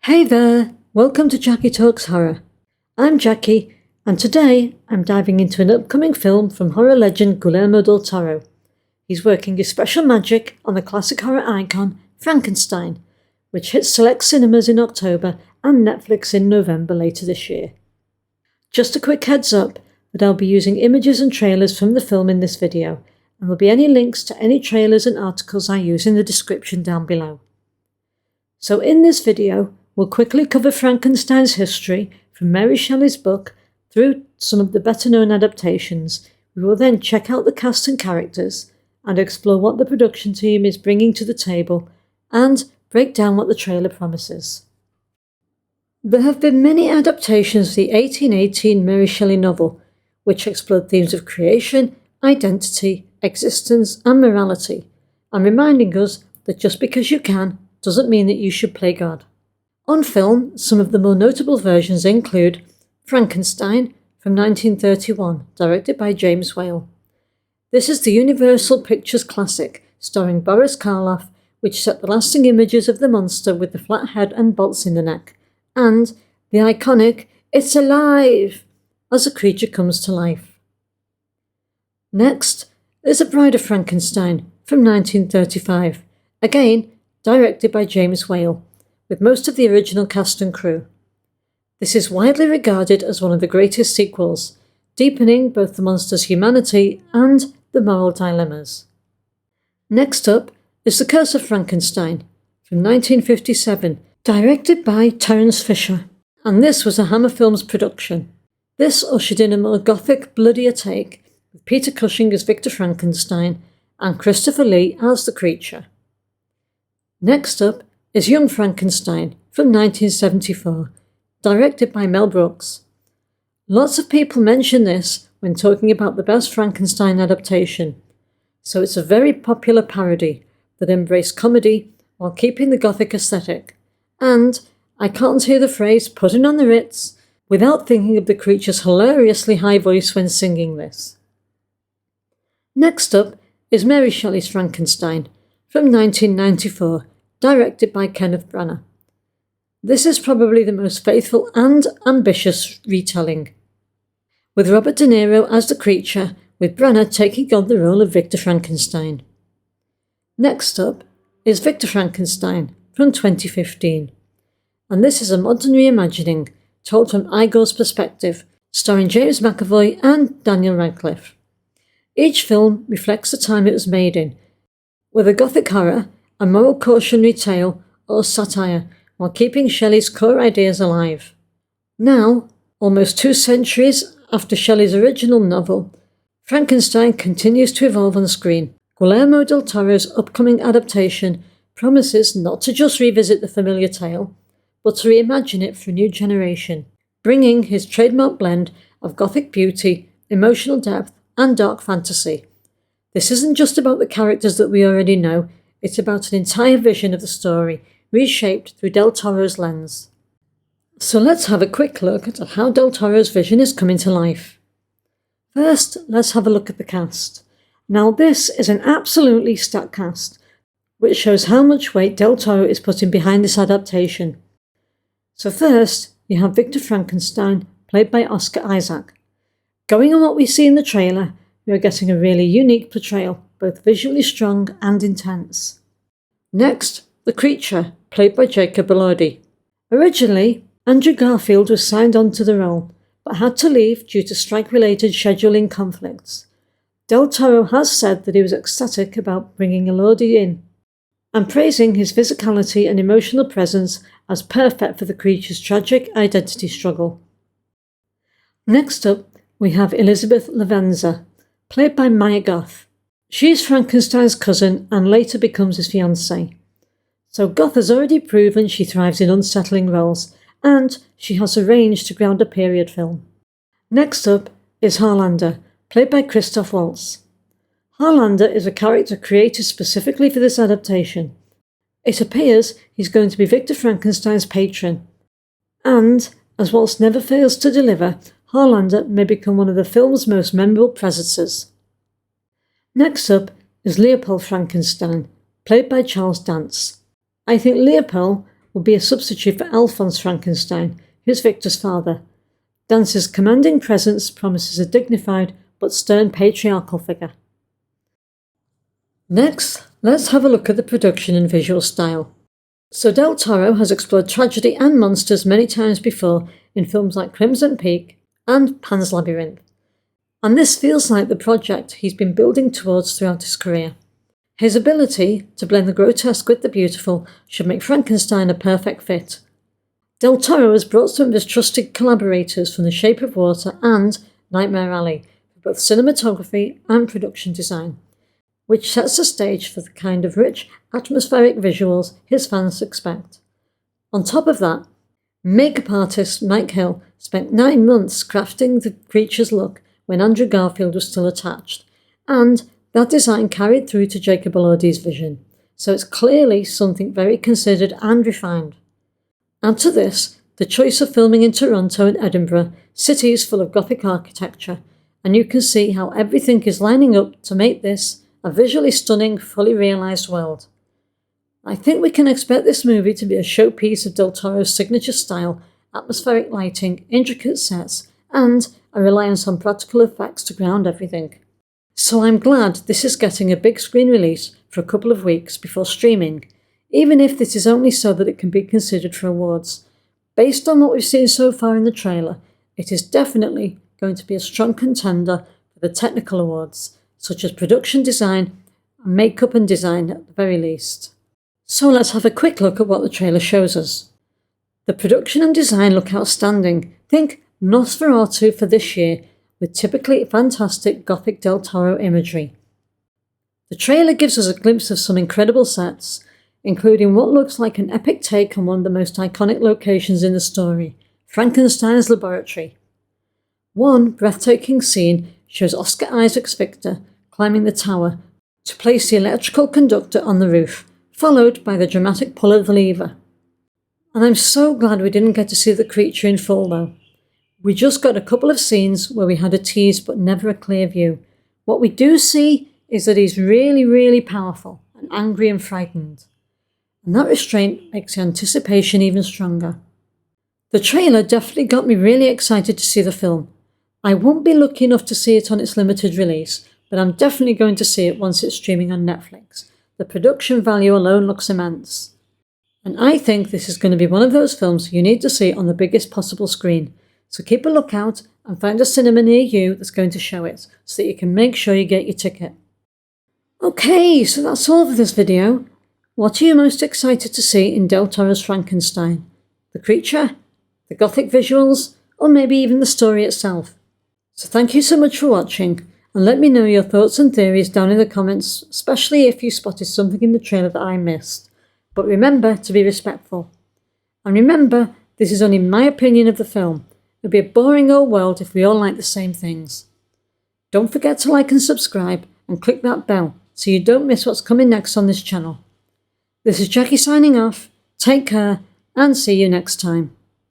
Hey there, welcome to Jackie Talks Horror. I'm Jackie, and today I'm diving into an upcoming film from horror legend Guillermo del Toro. He's working his special magic on the classic horror icon Frankenstein, which hits select cinemas in October and Netflix in November later this year. Just a quick heads up that I'll be using images and trailers from the film in this video, and there'll be any links to any trailers and articles I use in the description down below. So in this video, we'll quickly cover Frankenstein's history from Mary Shelley's book through some of the better-known adaptations. We will then check out the cast and characters and explore what the production team is bringing to the table and break down what the trailer promises. There have been many adaptations of the 1818 Mary Shelley novel, which explored themes of creation, identity, existence and morality, and reminding us that just because you can doesn't mean that you should play God. On film, some of the more notable versions include Frankenstein from 1931, directed by James Whale. This is the Universal Pictures classic, starring Boris Karloff, which set the lasting images of the monster with the flat head and bolts in the neck, and the iconic "It's alive!" as the creature comes to life. Next is The Bride of Frankenstein from 1935, again directed by James Whale, with most of the original cast and crew. This is widely regarded as one of the greatest sequels, deepening both the monster's humanity and the moral dilemmas. Next up is The Curse of Frankenstein from 1957, directed by Terence Fisher, and this was a Hammer Films production. This ushered in a more gothic, bloodier take, with Peter Cushing as Victor Frankenstein and Christopher Lee as the creature. Next up is Young Frankenstein from 1974, directed by Mel Brooks. Lots of people mention this when talking about the best Frankenstein adaptation, so it's a very popular parody that embraced comedy while keeping the gothic aesthetic, and I can't hear the phrase "putting on the Ritz" without thinking of the creature's hilariously high voice when singing this. Next up is Mary Shelley's Frankenstein from 1994, directed by Kenneth Branagh. This is probably the most faithful and ambitious retelling, with Robert De Niro as the creature, with Branagh taking on the role of Victor Frankenstein. Next up is Victor Frankenstein from 2015, and this is a modern reimagining told from Igor's perspective, starring James McAvoy and Daniel Radcliffe. Each film reflects the time it was made in, with a gothic horror, a moral cautionary tale or satire, while keeping Shelley's core ideas alive. Now, almost 2 centuries after Shelley's original novel, Frankenstein continues to evolve on screen. Guillermo del Toro's upcoming adaptation promises not to just revisit the familiar tale, but to reimagine it for a new generation, bringing his trademark blend of gothic beauty, emotional depth, and dark fantasy. This isn't just about the characters that we already know, it's about an entire vision of the story, reshaped through Del Toro's lens. So let's have a quick look at how Del Toro's vision is coming to life. First, let's have a look at the cast. Now this is an absolutely stacked cast, which shows how much weight Del Toro is putting behind this adaptation. So first, you have Victor Frankenstein, played by Oscar Isaac. Going on what we see in the trailer, we are getting a really unique portrayal, both visually strong and intense. Next, the creature, played by Elordi. Originally, Andrew Garfield was signed on to the role, but had to leave due to strike-related scheduling conflicts. Del Toro has said that he was ecstatic about bringing Elordi in, and praising his physicality and emotional presence as perfect for the creature's tragic identity struggle. Next up, we have Elizabeth Lavenza, played by Maya Goth. She is Frankenstein's cousin and later becomes his fiancée. So Goth has already proven she thrives in unsettling roles, and she has a range to ground a period film. Next up is Harlander, played by Christoph Waltz. Harlander is a character created specifically for this adaptation. It appears he's going to be Victor Frankenstein's patron, and, as Waltz never fails to deliver, Harlander may become one of the film's most memorable presences. Next up is Leopold Frankenstein, played by Charles Dance. I think Leopold would be a substitute for Alphonse Frankenstein, who's Victor's father. Dance's commanding presence promises a dignified but stern patriarchal figure. Next, let's have a look at the production and visual style. So Del Toro has explored tragedy and monsters many times before in films like Crimson Peak and Pan's Labyrinth. And this feels like the project he's been building towards throughout his career. His ability to blend the grotesque with the beautiful should make Frankenstein a perfect fit. Del Toro has brought some of his trusted collaborators from The Shape of Water and Nightmare Alley for both cinematography and production design, which sets the stage for the kind of rich, atmospheric visuals his fans expect. On top of that, makeup artist Mike Hill spent 9 months crafting the creature's look when Andrew Garfield was still attached, and that design carried through to Jacob Elordi's vision, so it's clearly something very considered and refined. Add to this the choice of filming in Toronto and Edinburgh, cities full of Gothic architecture, and you can see how everything is lining up to make this a visually stunning, fully realised world. I think we can expect this movie to be a showpiece of Del Toro's signature style, atmospheric lighting, intricate sets, and a reliance on practical effects to ground everything. So I'm glad this is getting a big screen release for a couple of weeks before streaming, even if this is only so that it can be considered for awards. Based on what we've seen so far in the trailer, it is definitely going to be a strong contender for the technical awards, such as production design and makeup and design at the very least. So let's have a quick look at what the trailer shows us. The production and design look outstanding. Think Nosferatu for this year, with typically fantastic Gothic Del Toro imagery. The trailer gives us a glimpse of some incredible sets, including what looks like an epic take on one of the most iconic locations in the story, Frankenstein's laboratory. One breathtaking scene shows Oscar Isaac's Victor climbing the tower to place the electrical conductor on the roof, followed by the dramatic pull of the lever. And I'm so glad we didn't get to see the creature in full though. We just got a couple of scenes where we had a tease but never a clear view. What we do see is that he's really powerful and angry and frightened. And that restraint makes the anticipation even stronger. The trailer definitely got me really excited to see the film. I won't be lucky enough to see it on its limited release, but I'm definitely going to see it once it's streaming on Netflix. The production value alone looks immense. And I think this is going to be one of those films you need to see on the biggest possible screen. So keep a lookout and find a cinema near you that's going to show it, so that you can make sure you get your ticket. Okay, so that's all for this video. What are you most excited to see in Del Toro's Frankenstein? The creature? The Gothic visuals? Or maybe even the story itself? So thank you so much for watching, and let me know your thoughts and theories down in the comments, especially if you spotted something in the trailer that I missed. But remember to be respectful. And remember, this is only my opinion of the film. It would be a boring old world if we all like the same things. Don't forget to like and subscribe, and click that bell so you don't miss what's coming next on this channel. This is Jackie signing off. Take care, and see you next time.